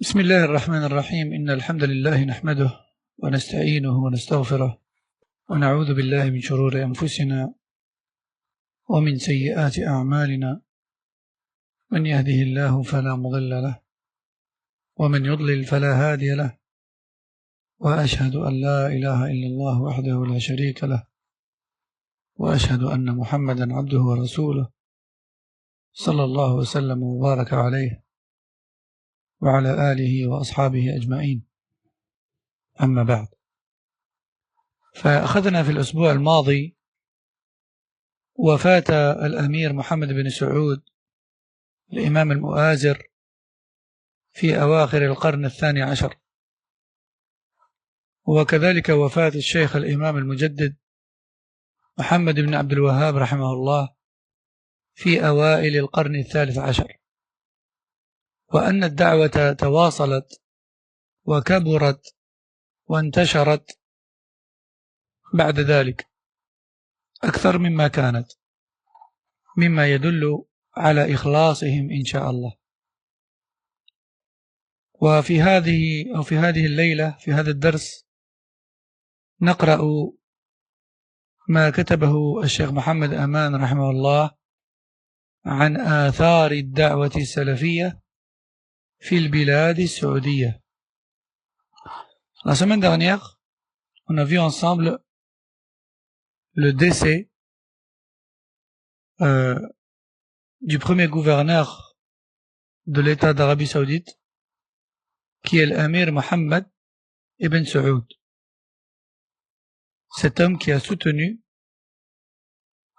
بسم الله الرحمن الرحيم. إن الحمد لله نحمده ونستعينه ونستغفره ونعوذ بالله من شرور أنفسنا ومن سيئات أعمالنا، من يهده الله فلا مضل له ومن يضلل فلا هادي له، وأشهد أن لا إله إلا الله وحده لا شريك له، وأشهد أن محمدا عبده ورسوله صلى الله وسلم وبارك عليه وعلى آله وأصحابه أجمعين. أما بعد، فأخذنا في الأسبوع الماضي وفاة الأمير محمد بن سعود الإمام المؤازر في أواخر القرن الثاني عشر، وكذلك وفاة الشيخ الإمام المجدد محمد بن عبد الوهاب رحمه الله في أوائل القرن الثالث عشر، وأن الدعوة تواصلت وكبرت وانتشرت بعد ذلك أكثر مما كانت، مما يدل على إخلاصهم إن شاء الله. وفي هذه الليلة في هذا الدرس نقرأ ما كتبه الشيخ محمد أمان رحمه الله عن آثار الدعوة السلفية في البلاد السعودية. La semaine dernière, on a vu ensemble le décès du premier gouverneur de l'État d'Arabie Saoudite, qui est l'Amir Mohammed ibn Saoud, cet homme qui a soutenu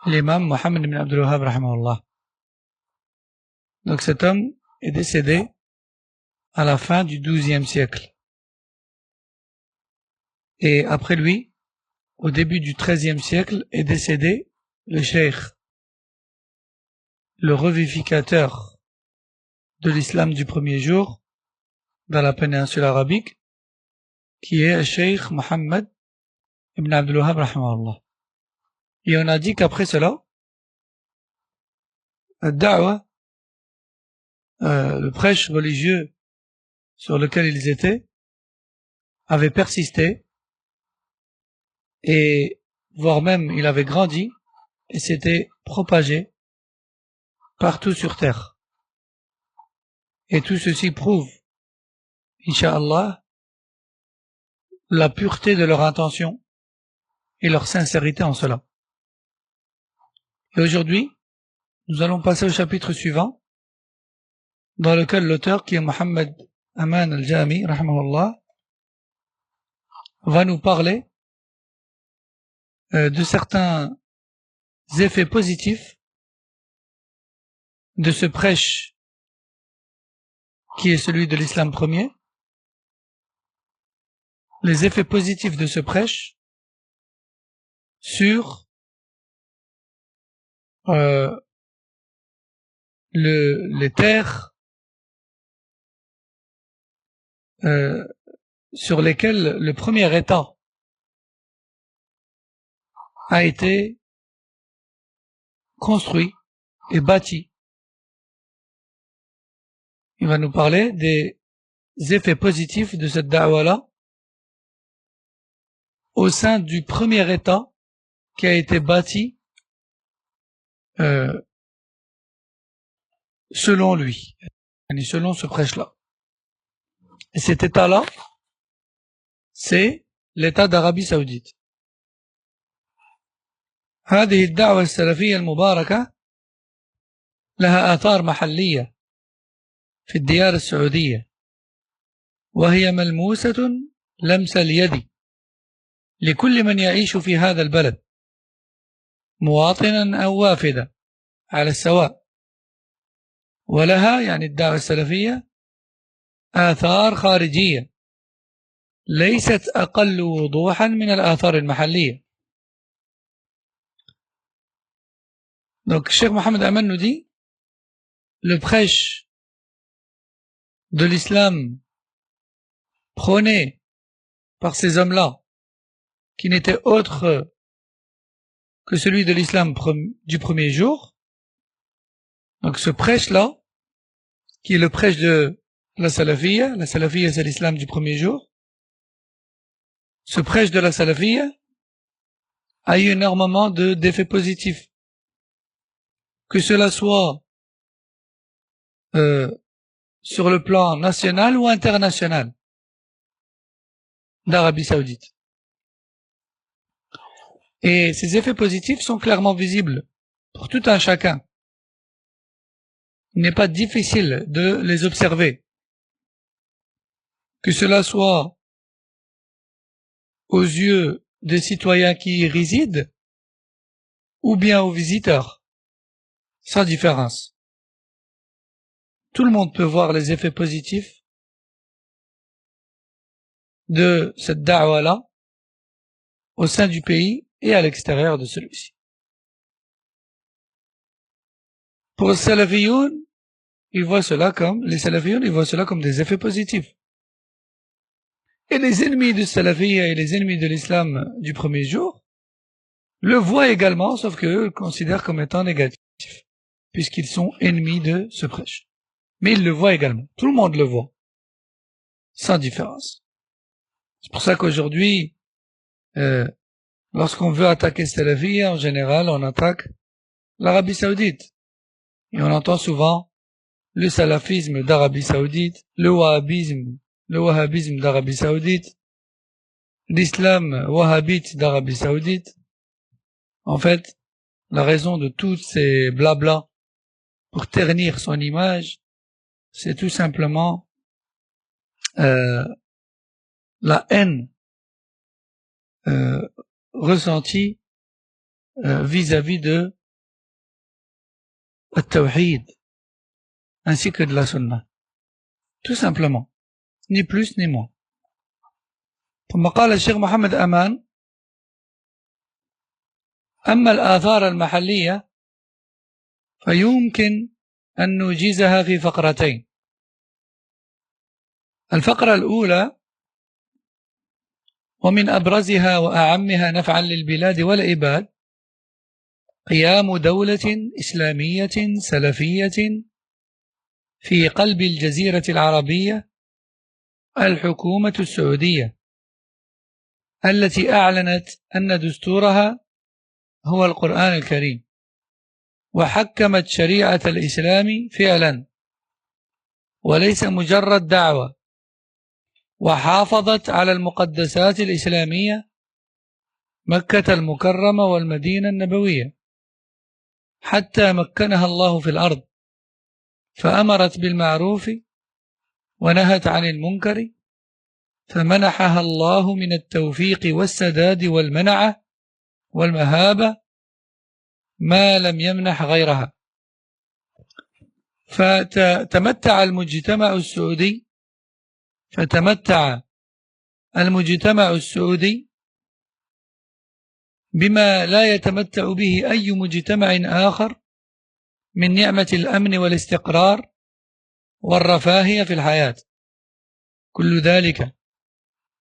l'imam Mohammed ibn Abdul Wahhab rahimahullah. Donc cet homme est décédé à la fin du XIIe siècle. Et après lui, au début du XIIIe siècle, est décédé le cheikh, le revivificateur de l'islam du premier jour dans la péninsule arabique, qui est le cheikh Mohammed ibn Abdul Wahhab rahimahullah. Et on a dit qu'après cela, le prêche religieux sur lequel ils étaient avait persisté, et voire même il avait grandi et s'était propagé partout sur terre. Et tout ceci prouve, Inch'Allah, la pureté de leur intention et leur sincérité en cela. Et aujourd'hui, nous allons passer au chapitre suivant, dans lequel l'auteur, qui est Mohammed Aman al-Jami, rahimahullah, va nous parler de certains effets positifs de ce prêche qui est celui de l'islam premier, les effets positifs de ce prêche sur les terres sur lesquelles le premier État a été construit et bâti. Il va nous parler des effets positifs de cette da'wa-là au sein du premier État qui a été bâti selon lui, selon ce prêche-là. Et cet État-là, c'est l'État d'Arabie Saoudite. هذه الدعوة السلفية المباركة لها آثار محلية في الديار السعودية، وهي ملموسة لمس اليد لكل من يعيش في هذا البلد، مواطنا أو وافدا على السواء. ولها يعني الدعوة السلفية آثار خارجية ليست أقل وضوحا من الآثار المحلية. Donc Cheikh Mohammed Aman nous dit, le prêche de l'islam prôné par ces hommes-là, qui n'était autre que celui de l'islam du premier jour, donc ce prêche-là, qui est le prêche de la salafiyya c'est l'islam du premier jour, ce prêche de la salafiyya a eu énormément d'effets positifs. Que cela soit sur le plan national ou international d'Arabie Saoudite. Et ces effets positifs sont clairement visibles pour tout un chacun. Il n'est pas difficile de les observer. Que cela soit aux yeux des citoyens qui y résident ou bien aux visiteurs, sans différence. Tout le monde peut voir les effets positifs de cette da'wa-là au sein du pays et à l'extérieur de celui-ci. Pour les salafiyoun, ils voient cela comme des effets positifs. Et les ennemis du salafiyya et les ennemis de l'islam du premier jour le voient également, sauf qu'eux le considèrent comme étant négatif, puisqu'ils sont ennemis de ce prêche. Mais ils le voient également. Tout le monde le voit. Sans différence. C'est pour ça qu'aujourd'hui, lorsqu'on veut attaquer salafiyya, en général, on attaque l'Arabie Saoudite. Et on entend souvent le salafisme d'Arabie Saoudite, le wahhabisme d'Arabie Saoudite, l'islam wahhabite d'Arabie Saoudite. En fait, la raison de tous ces blabla pour ternir son image, c'est tout simplement la haine ressentie vis-à-vis de al-tawhid ainsi que de la sunna. Tout simplement. Ni plus ni moins. ثم قال الشيخ محمد أمان: أما الآثار المحلية فيمكن أن نوجزها في فقرتين. الفقرة الأولى ومن أبرزها وأعمها نفعا للبلاد والعباد قيام دولة إسلامية سلفية في قلب الجزيرة العربية، الحكومة السعودية، التي أعلنت أن دستورها هو القرآن الكريم، وحكمت شريعة الإسلام فعلا وليس مجرد دعوة، وحافظت على المقدسات الإسلامية مكة المكرمة والمدينة النبوية حتى مكنها الله في الأرض، فأمرت بالمعروف ونهت عن المنكر، فمنحها الله من التوفيق والسداد والمنعة والمهابة ما لم يمنح غيرها. فتمتع المجتمع السعودي بما لا يتمتع به أي مجتمع آخر من نعمة الأمن والاستقرار والرفاهية في الحياة، كل ذلك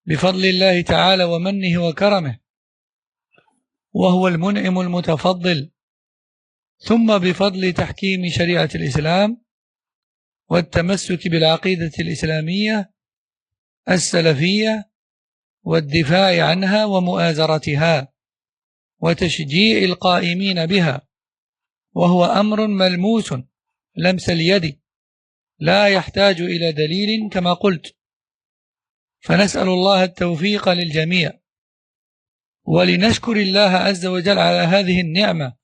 بفضل الله تعالى ومنه وكرمه، وهو المنعم المتفضل، ثم بفضل تحكيم شريعة الإسلام والتمسك بالعقيدة الإسلامية السلفية والدفاع عنها ومؤازرتها وتشجيع القائمين بها، وهو أمر ملموس لمس اليد لا يحتاج إلى دليل كما قلت. فنسأل الله التوفيق للجميع، ولنشكر الله عز وجل على هذه النعمة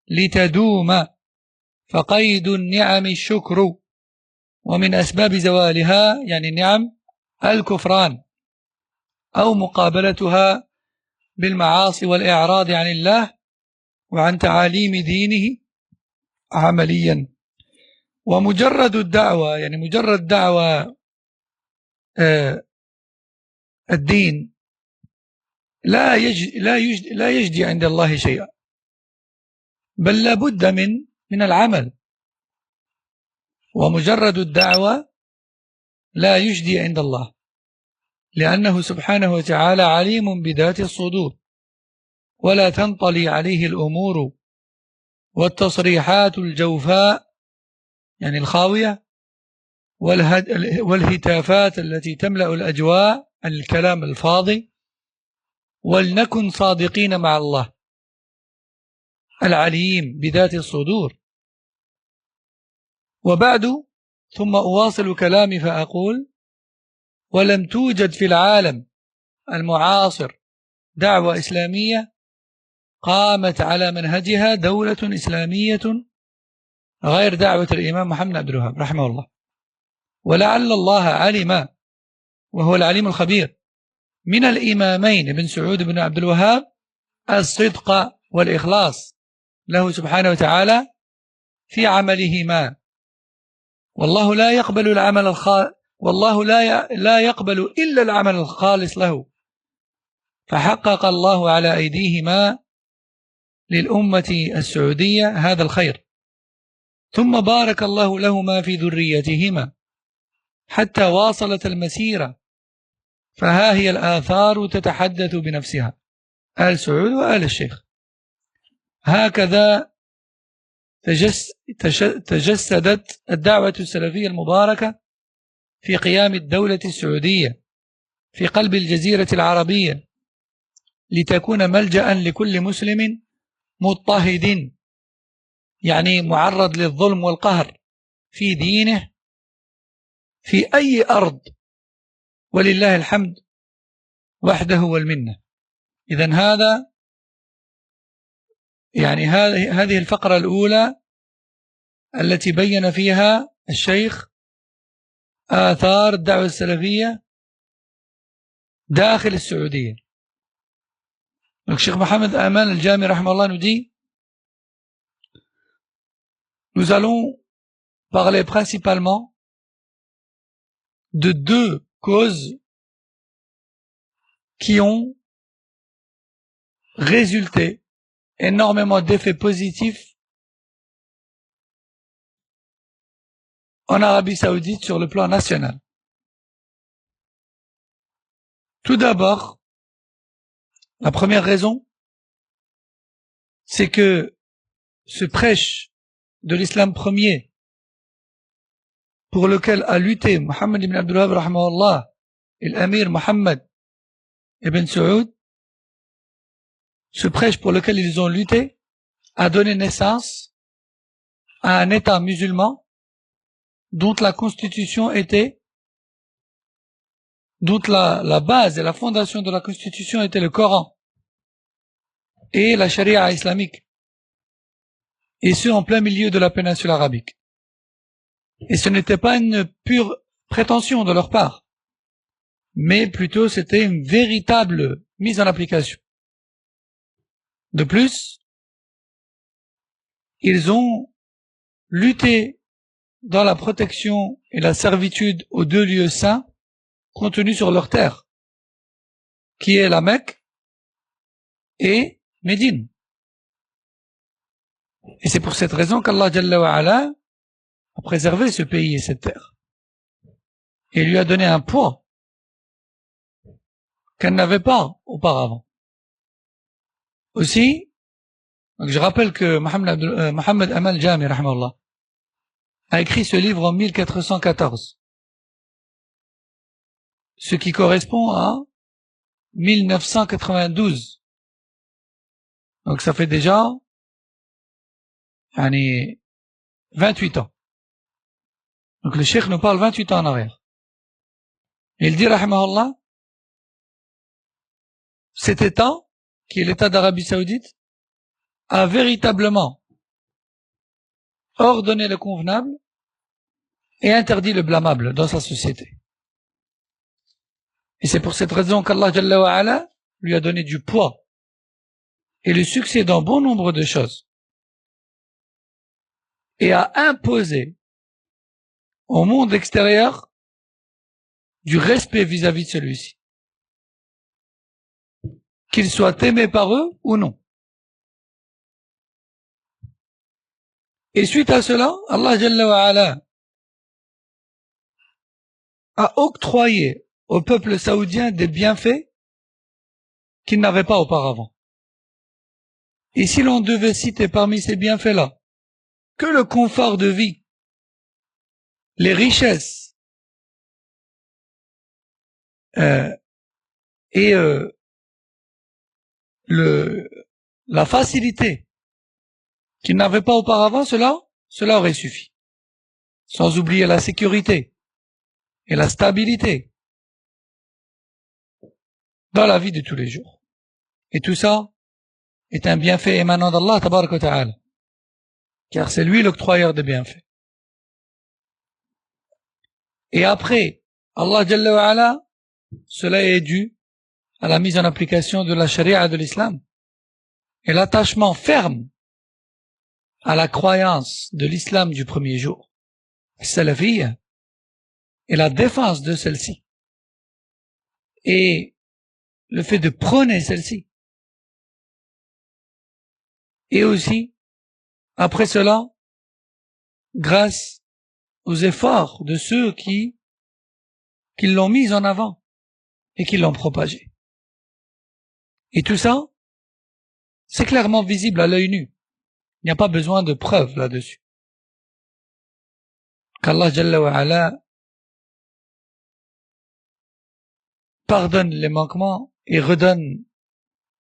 لتدوم، فقيد النعم الشكر، ومن أسباب زوالها يعني النعم الكفران أو مقابلتها بالمعاصي والإعراض عن الله وعن تعاليم دينه عمليا. ومجرد الدعوة يعني مجرد دعوة الدين لا يجدي عند الله شيئا، بل لا بد من العمل. ومجرد الدعوة لا يجدي عند الله، لأنه سبحانه وتعالى عليم بذات الصدور، ولا تنطلي عليه الأمور والتصريحات الجوفاء يعني الخاوية والهتافات التي تملأ الأجواء عن الكلام الفاضي، ولنكن صادقين مع الله العليم بذات الصدور. وبعد، ثم أواصل كلامي فأقول: ولم توجد في العالم المعاصر دعوة إسلامية قامت على منهجها دولة إسلامية غير دعوة الإمام محمد بن عبد الوهاب رحمه الله. ولعل الله علم، وهو العليم الخبير، من الإمامين ابن سعود بن عبد الوهاب الصدق والإخلاص له سبحانه وتعالى في عملهما. والله لا يقبل العمل والله لا يقبل إلا العمل الخالص له، فحقق الله على أيديهما للأمة السعودية هذا الخير، ثم بارك الله لهما في ذريتهما حتى واصلت المسيرة، فها هي الآثار تتحدث بنفسها، آل سعود وآل الشيخ. هكذا تجسدت الدعوة السلفية المباركة في قيام الدولة السعودية في قلب الجزيرة العربية، لتكون ملجأ لكل مسلم مضطهد، يعني معرض للظلم والقهر في دينه في أي أرض، ولله الحمد وحده والمنة. إذن هذا يعني هذه الفقرة الأولى التي بين فيها الشيخ آثار الدعوة السلفية داخل السعودية. الشيخ محمد أمان الجامي رحمه الله nous dit: nous allons parler principalement de deux causes qui ont résulté énormément d'effets positifs en Arabie Saoudite sur le plan national. Tout d'abord, la première raison, c'est que ce prêche de l'islam premier, pour lequel a lutté Mohammed ibn Abdul Wahhab rahimahullah et l'Amir Mohammed ibn Saoud, ce prêche pour lequel ils ont lutté a donné naissance à un État musulman dont la constitution était, dont la base et la fondation de la constitution était le Coran et la charia islamique, et ce en plein milieu de la péninsule arabique. Et ce n'était pas une pure prétention de leur part, mais plutôt c'était une véritable mise en application. De plus, ils ont lutté dans la protection et la servitude aux deux lieux saints contenus sur leur terre, qui est la Mecque et Médine. Et c'est pour cette raison qu'Allah Jalla wa Ala a préservé ce pays et cette terre, et lui a donné un poids qu'elle n'avait pas auparavant. Aussi, donc je rappelle que Mohammed Amal Jami rahimahullah a écrit ce livre en 1414, ce qui correspond à 1992. Donc ça fait déjà 28 ans. Donc le cheikh nous parle 28 ans en arrière. Et il dit rahimahullah, cet État, qui est l'État d'Arabie Saoudite, a véritablement ordonné le convenable et interdit le blâmable dans sa société. Et c'est pour cette raison qu'Allah Jalla wa Ala lui a donné du poids et le succès dans bon nombre de choses, et a imposé au monde extérieur du respect vis-à-vis de celui-ci, qu'il soit aimé par eux ou non. Et suite à cela, Allah Jalla wa Ala a octroyé au peuple saoudien des bienfaits qu'il n'avait pas auparavant. Et si l'on devait citer parmi ces bienfaits-là que le confort de vie, les richesses et la facilité qu'il n'avait pas auparavant, cela aurait suffi. Sans oublier la sécurité et la stabilité dans la vie de tous les jours. Et tout ça est un bienfait émanant d'Allah tabaraka wa ta'ala, car c'est lui l'octroyeur des bienfaits. Et après, Allah Jalla wa Ala, cela est dû à la mise en application de la charia de l'islam et l'attachement ferme à la croyance de l'islam du premier jour, salafiyya, et la défense de celle-ci, et le fait de prôner celle-ci. Et aussi, après cela, grâce aux efforts de ceux qui l'ont mise en avant et qui l'ont propagée. Et tout ça, c'est clairement visible à l'œil nu. Il n'y a pas besoin de preuves là-dessus. Qu'Allah Jalla wa Ala pardonne les manquements et redonne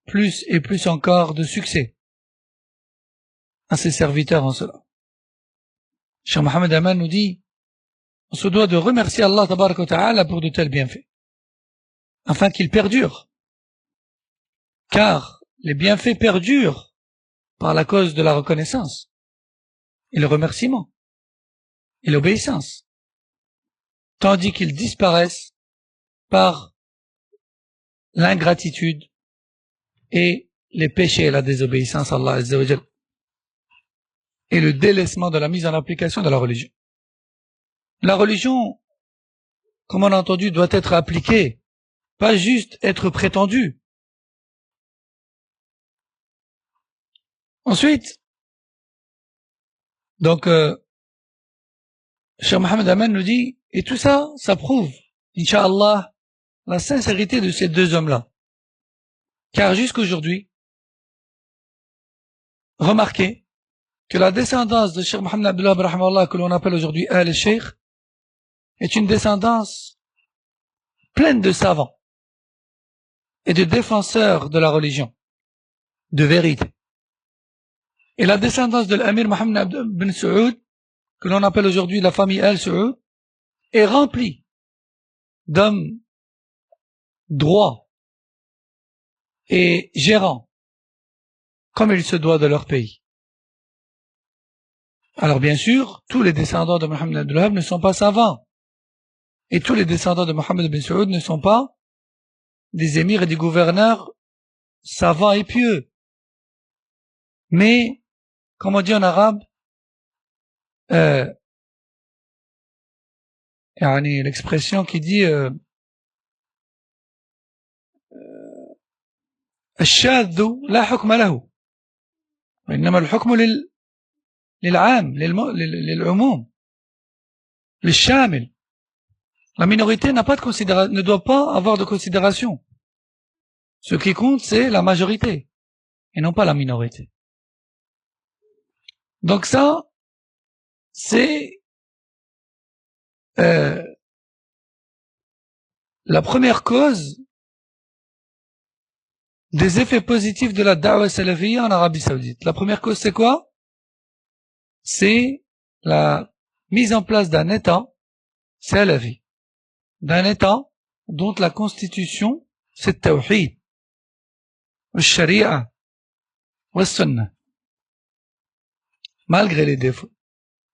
plus et plus encore de succès à ses serviteurs en cela. Cheikh Mohammed Aman nous dit, on se doit de remercier Allah tabaraka wa ta'ala pour de tels bienfaits, afin qu'ils perdurent. Car les bienfaits perdurent par la cause de la reconnaissance, et le remerciement, et l'obéissance, tandis qu'ils disparaissent par l'ingratitude et les péchés et la désobéissance à Allah Azza wa Jal, et le délaissement de la mise en application de la religion. La religion, comme on a entendu, doit être appliquée, pas juste être prétendue. Ensuite, donc, Cheikh Mohammed Aman nous dit, et tout ça, ça prouve, Inch'Allah, la sincérité de ces deux hommes-là. Car jusqu'aujourd'hui, remarquez que la descendance de Cheikh Mohammed Abdullah Rahmallah, que l'on appelle aujourd'hui Al-Sheikh, est une descendance pleine de savants et de défenseurs de la religion, de vérité. Et la descendance de l'Amir Mohammed bin Saoud, que l'on appelle aujourd'hui la famille Al-Saoud, est remplie d'hommes droits et gérants, comme il se doit de leur pays. Alors bien sûr, tous les descendants de Mohammed Abdullah ne sont pas savants, et tous les descendants de Mohammed bin Saoud ne sont pas des émirs et des gouverneurs savants et pieux. Mais, comme on dit en arabe, l'expression qui dit الشاذ لا حكم له وإنما الحكم للعام للعموم للشامل. La minorité ne doit pas avoir de considération. Ce qui compte, c'est la majorité et non pas la minorité. Donc ça, c'est la première cause des effets positifs de la da'wa salafiyya en Arabie Saoudite. La première cause, c'est quoi? C'est la mise en place d'un État salafi, d'un État dont la constitution, c'est le tawhid, le sharia, le sunnah. Malgré les défauts,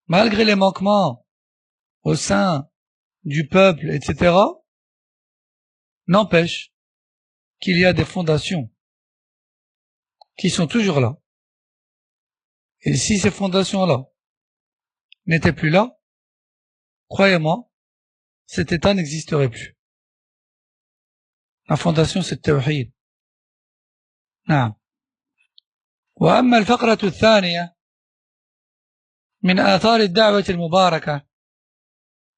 malgré les manquements au sein du peuple, etc., n'empêche qu'il y a des fondations qui sont toujours là. Et si ces fondations-là n'étaient plus là, croyez-moi, cet État n'existerait plus. La fondation, c'est le tawhid. نعم. وأما الفقرة الثانية من آثار الدعوة المباركة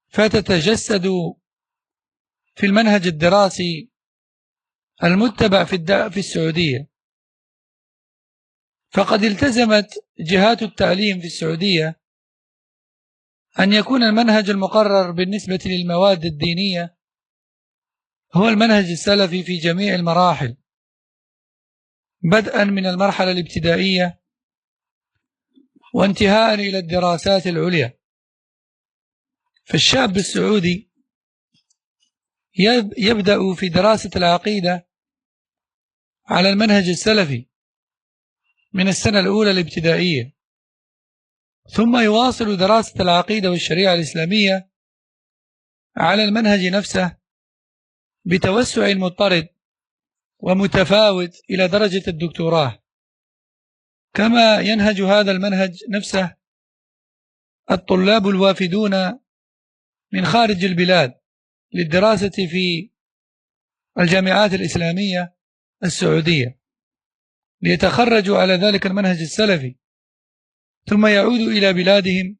فتتجسد في المنهج الدراسي المتبع في السعودية. فقد التزمت جهات التعليم في السعودية أن يكون المنهج المقرر بالنسبة للمواد الدينية هو المنهج السلفي في جميع المراحل، بدءا من المرحلة الابتدائية وانتهاء إلى الدراسات العليا. فالشاب السعودي يبدأ في دراسة العقيدة على المنهج السلفي من السنة الأولى الابتدائية، ثم يواصل دراسة العقيدة والشريعة الإسلامية على المنهج نفسه بتوسع مضطرد ومتفاوت إلى درجة الدكتوراه. كما ينهج هذا المنهج نفسه الطلاب الوافدون من خارج البلاد للدراسة في الجامعات الإسلامية السعودية ليتخرجوا على ذلك المنهج السلفي، ثم يعودوا إلى بلادهم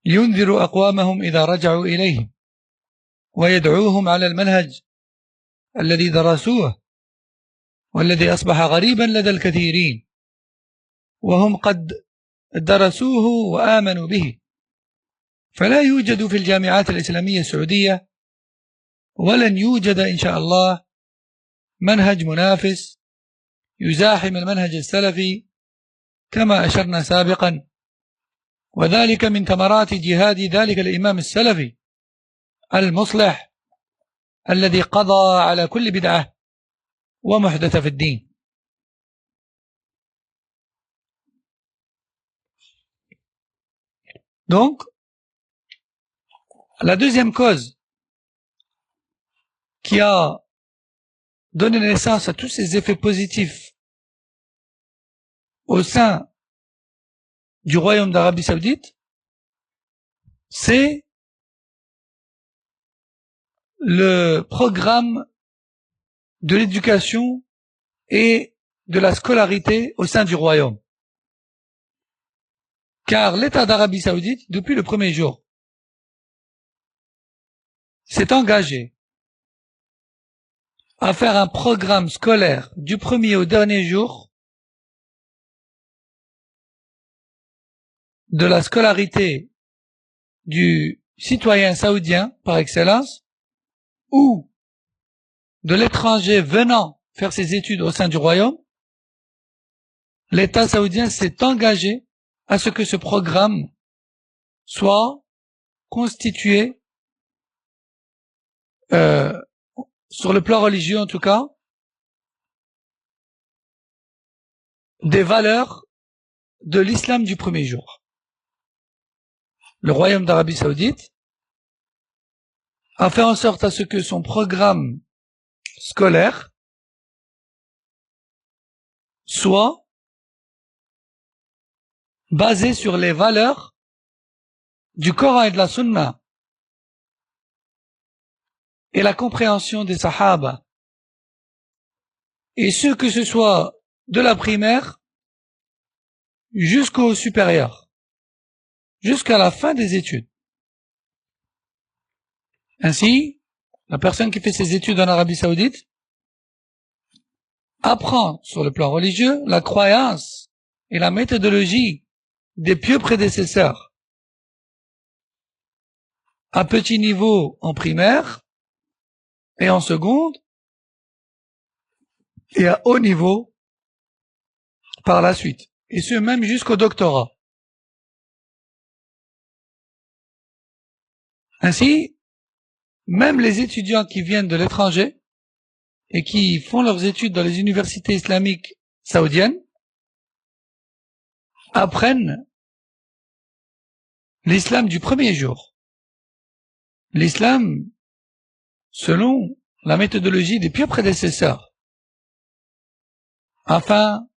لينذروا أقوامهم إذا رجعوا إليهم ويدعوهم على المنهج الذي درسوه والذي أصبح غريبا لدى الكثيرين، وهم قد درسوه وآمنوا به. فلا يوجد في الجامعات الإسلامية السعودية ولن يوجد إن شاء الله منهج منافس يزاحم المنهج السلفي كما أشرنا سابقا، وذلك من ثمرات جهاد ذلك الإمام السلفي المصلح الذي قضى على كل بدعة ومحدثة في الدين. Donc, la deuxième cause qui a donné naissance à tous ces effets positifs au sein du royaume d'Arabie Saoudite, c'est le programme de l'éducation et de la scolarité au sein du royaume. Car l'État d'Arabie Saoudite, depuis le premier jour, s'est engagé à faire un programme scolaire du premier au dernier jour de la scolarité du citoyen saoudien par excellence, ou de l'étranger venant faire ses études au sein du royaume. L'État saoudien s'est engagé à ce que ce programme soit constitué, sur le plan religieux en tout cas, des valeurs de l'islam du premier jour. Le royaume d'Arabie Saoudite a fait en sorte à ce que son programme scolaire soit basé sur les valeurs du Coran et de la Sunna et la compréhension des Sahaba, et ce que ce soit de la primaire jusqu'au supérieur, jusqu'à la fin des études. Ainsi, la personne qui fait ses études en Arabie Saoudite apprend sur le plan religieux la croyance et la méthodologie des pieux prédécesseurs, à petit niveau en primaire et en seconde, et à haut niveau par la suite, et ce même jusqu'au doctorat. Ainsi, même les étudiants qui viennent de l'étranger et qui font leurs études dans les universités islamiques saoudiennes apprennent l'islam du premier jour, l'islam selon la méthodologie des pieux prédécesseurs, afin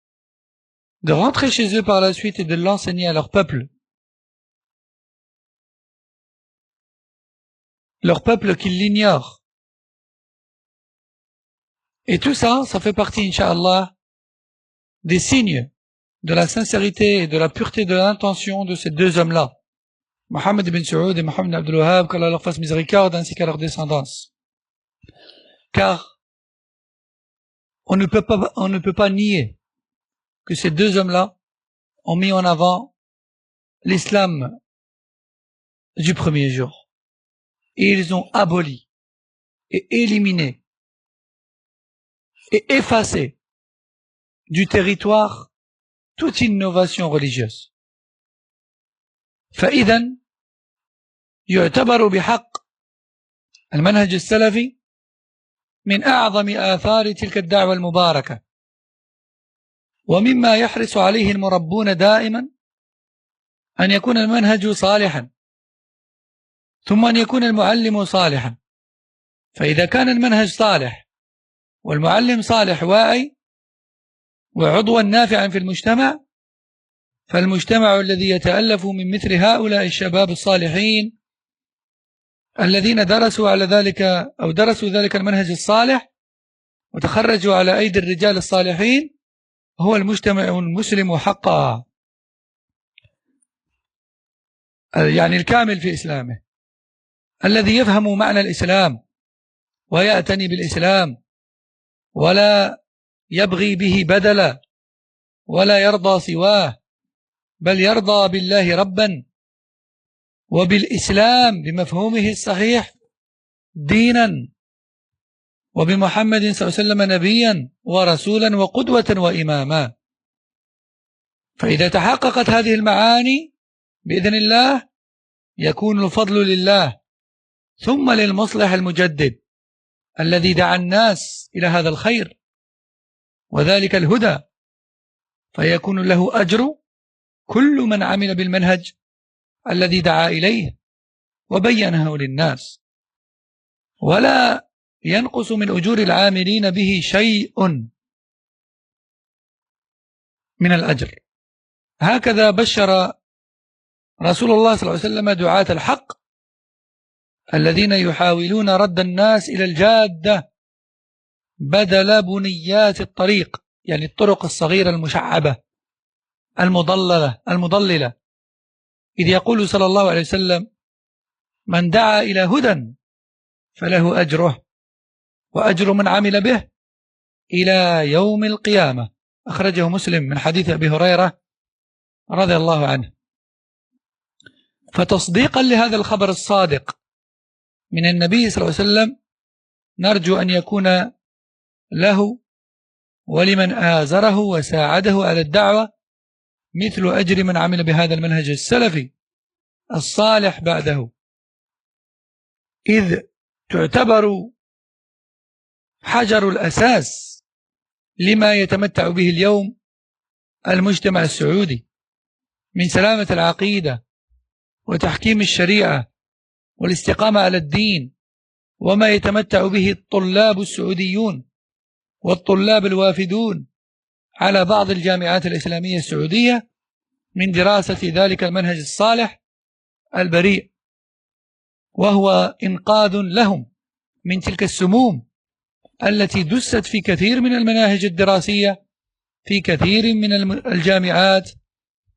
de rentrer chez eux par la suite et de l'enseigner à leur peuple qui l'ignore. Et tout ça, ça fait partie, Inch'Allah, des signes de la sincérité et de la pureté de l'intention de ces deux hommes-là, Mohammed ibn Saoud et Mohammed ibn Abdul Wahhab, qu'Allah leur fasse miséricorde, ainsi qu'à leur descendance. Car on ne peut pas nier que ces deux hommes-là ont mis en avant l'islam du premier jour. Et ils ont aboli et éliminer et effacer du territoire toute innovation religieuse. فإذا يعتبر بحق المنهج السلفي من أعظم آثار تلك الدعوة المباركة، ومما يحرص عليه المربون دائما أن يكون المنهج صالحا، ثم أن يكون المعلم صالحا. فإذا كان المنهج صالح والمعلم صالح واعي وعضوا نافعا في المجتمع، فالمجتمع الذي يتألف من مثل هؤلاء الشباب الصالحين الذين درسوا على ذلك أو درسوا ذلك المنهج الصالح وتخرجوا على أيدي الرجال الصالحين هو المجتمع المسلم حقا، يعني الكامل في إسلامه، الذي يفهم معنى الإسلام ويأتني بالإسلام ولا يبغي به بدلا ولا يرضى سواه، بل يرضى بالله ربا وبالإسلام بمفهومه الصحيح دينا، وبمحمد صلى الله عليه وسلم نبيا ورسولا وقدوة وإماما. فإذا تحققت هذه المعاني بإذن الله يكون الفضل لله ثم للمصلح المجدد الذي دعا الناس إلى هذا الخير وذلك الهدى، فيكون له أجر كل من عمل بالمنهج الذي دعا إليه وبينه للناس، ولا ينقص من أجور العاملين به شيء من الأجر. هكذا بشر رسول الله صلى الله عليه وسلم دعاة الحق الذين يحاولون رد الناس إلى الجادة بدل بنيات الطريق، يعني الطرق الصغيرة المشعبة المضللة، إذ يقول صلى الله عليه وسلم: من دعا إلى هدى فله أجره وأجر من عمل به إلى يوم القيامة. أخرجه مسلم من حديث أبي هريرة رضي الله عنه. فتصديقا لهذا الخبر الصادق من النبي صلى الله عليه وسلم نرجو أن يكون له ولمن آزره وساعده على الدعوة مثل أجر من عمل بهذا المنهج السلفي الصالح بعده، إذ تعتبر حجر الأساس لما يتمتع به اليوم المجتمع السعودي من سلامة العقيدة وتحكيم الشريعة والاستقامة على الدين، وما يتمتع به الطلاب السعوديون والطلاب الوافدون على بعض الجامعات الإسلامية السعودية من دراسة ذلك المنهج الصالح البريء، وهو إنقاذ لهم من تلك السموم التي دست في كثير من المناهج الدراسية في كثير من الجامعات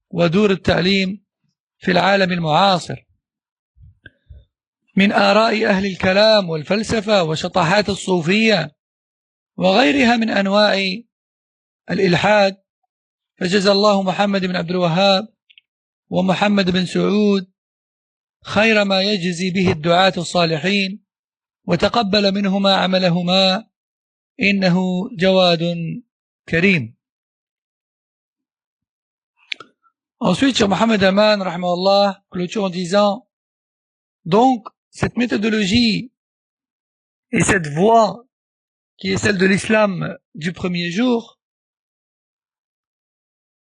ودور التعليم في العالم المعاصر من آراء أهل الكلام والفلسفة وشطحات الصوفية وغيرها من أنواع الإلحاد. فجزى الله محمد بن عبد الوهاب ومحمد بن سعود خير ما يجزي به الدعاة الصالحين، وتقبل منهما عملهما إنه جواد كريم. Ensuite, Cheikh Mohamed Aman, rahimahullah, clôture en disant: donc, cette méthodologie et cette voie qui est celle de l'islam du premier jour,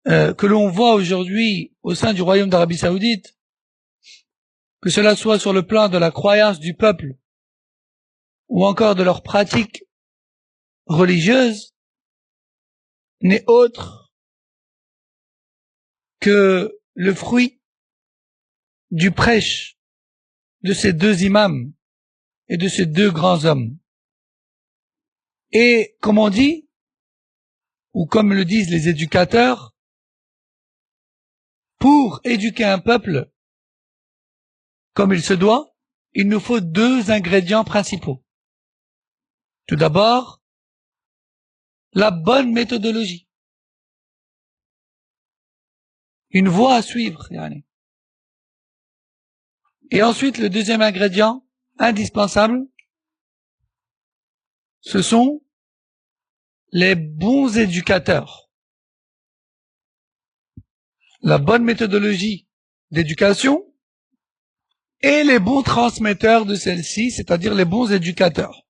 que l'on voit aujourd'hui au sein du royaume d'Arabie Saoudite, que cela soit sur le plan de la croyance du peuple ou encore de leurs pratiques religieuses, n'est autre que le fruit du prêche de ces deux imams et de ces deux grands hommes. Et comme on dit, ou comme le disent les éducateurs, pour éduquer un peuple comme il se doit, il nous faut deux ingrédients principaux. Tout d'abord, la bonne méthodologie. Une voie à suivre, yani. Et ensuite, le deuxième ingrédient indispensable, ce sont les bons éducateurs. La bonne méthodologie d'éducation et les bons transmetteurs de celle-ci, c'est-à-dire les bons éducateurs.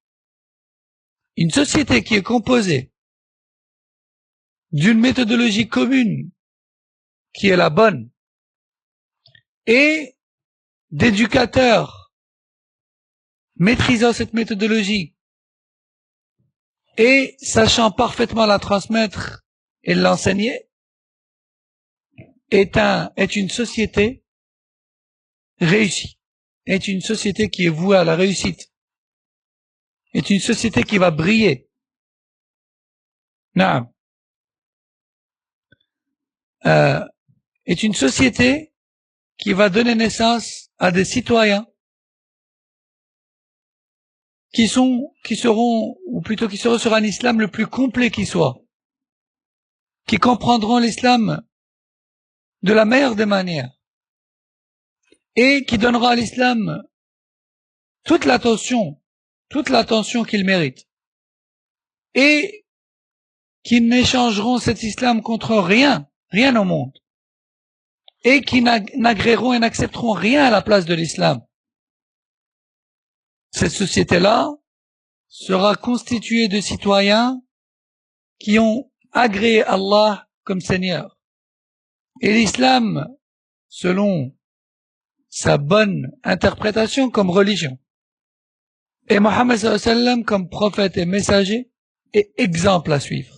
Une société qui est composée d'une méthodologie commune, qui est la bonne, et d'éducateurs maîtrisant cette méthodologie et sachant parfaitement la transmettre et l'enseigner, est une société réussie, est une société qui est vouée à la réussite, est une société qui va briller. Naam. Est une société qui va donner naissance à des citoyens qui seront sur un islam le plus complet qui soit, qui comprendront l'islam de la meilleure des manières et qui donneront à l'islam toute l'attention qu'il mérite et qui n'échangeront cet islam contre rien au monde et qui n'agréeront et n'accepteront rien à la place de l'islam. Cette société-là sera constituée de citoyens qui ont agréé Allah comme Seigneur. Et l'islam, selon sa bonne interprétation comme religion, et Mohammed sallallahu alayhi wa sallam comme prophète et messager, est exemple à suivre.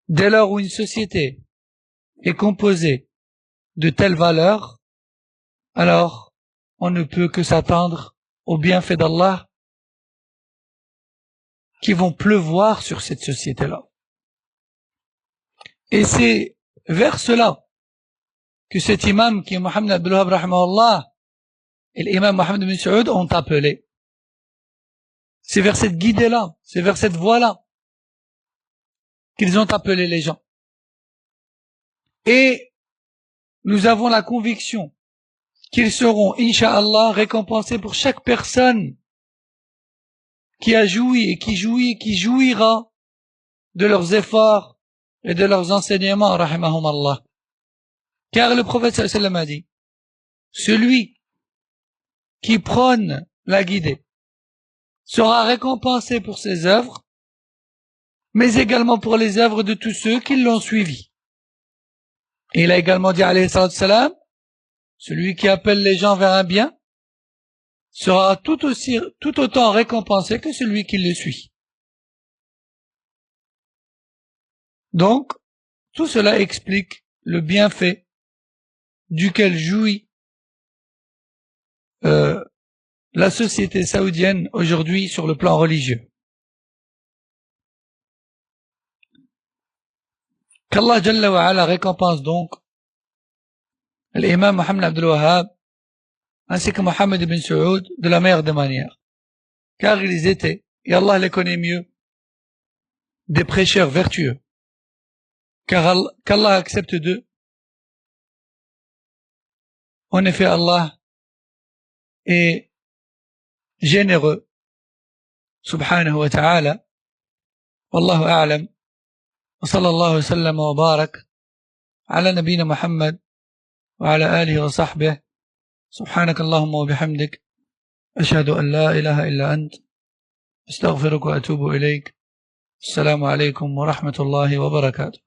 Dès lors où une société est composée de telles valeurs, alors on ne peut que s'attendre aux bienfaits d'Allah qui vont pleuvoir sur cette société-là. Et c'est vers cela que cet imam qui est Mohammed Abdul Wahhab rahimahullah et l'imam Mohammed bin Saoud ont appelé. C'est vers cette guidée-là, c'est vers cette voie-là qu'ils ont appelé les gens. Et nous avons la conviction qu'ils seront, incha'Allah, récompensés pour chaque personne qui a joui et qui jouira de leurs efforts et de leurs enseignements, rahimahum Allah. Car le prophète sallallahu alayhi wa sallam a dit, celui qui prône la guidée sera récompensé pour ses œuvres, mais également pour les œuvres de tous ceux qui l'ont suivi. Et il a également dit, alayhi salatu salam, celui qui appelle les gens vers un bien sera tout autant récompensé que celui qui le suit. Donc, tout cela explique le bienfait duquel jouit la société saoudienne aujourd'hui sur le plan religieux. Qu'Allah Jalla wa Ala récompense donc l'imam Mohammed Abdul Wahhab ainsi que Mohammed ibn Saoud de la meilleure des manières. Car ils étaient, et Allah les connaît mieux, des prêcheurs vertueux. Qu'Allah accepte d'eux. En effet, Allah est généreux. Subhanahu wa ta'ala. Wallahu a'lam. Wa sallallahu wa sallam wa barak. Ala nabina Muhammad. Wa ala alihi wa sahbihi. سبحانك اللهم وبحمدك أشهد أن لا إله إلا أنت أستغفرك وأتوب إليك السلام عليكم ورحمة الله وبركاته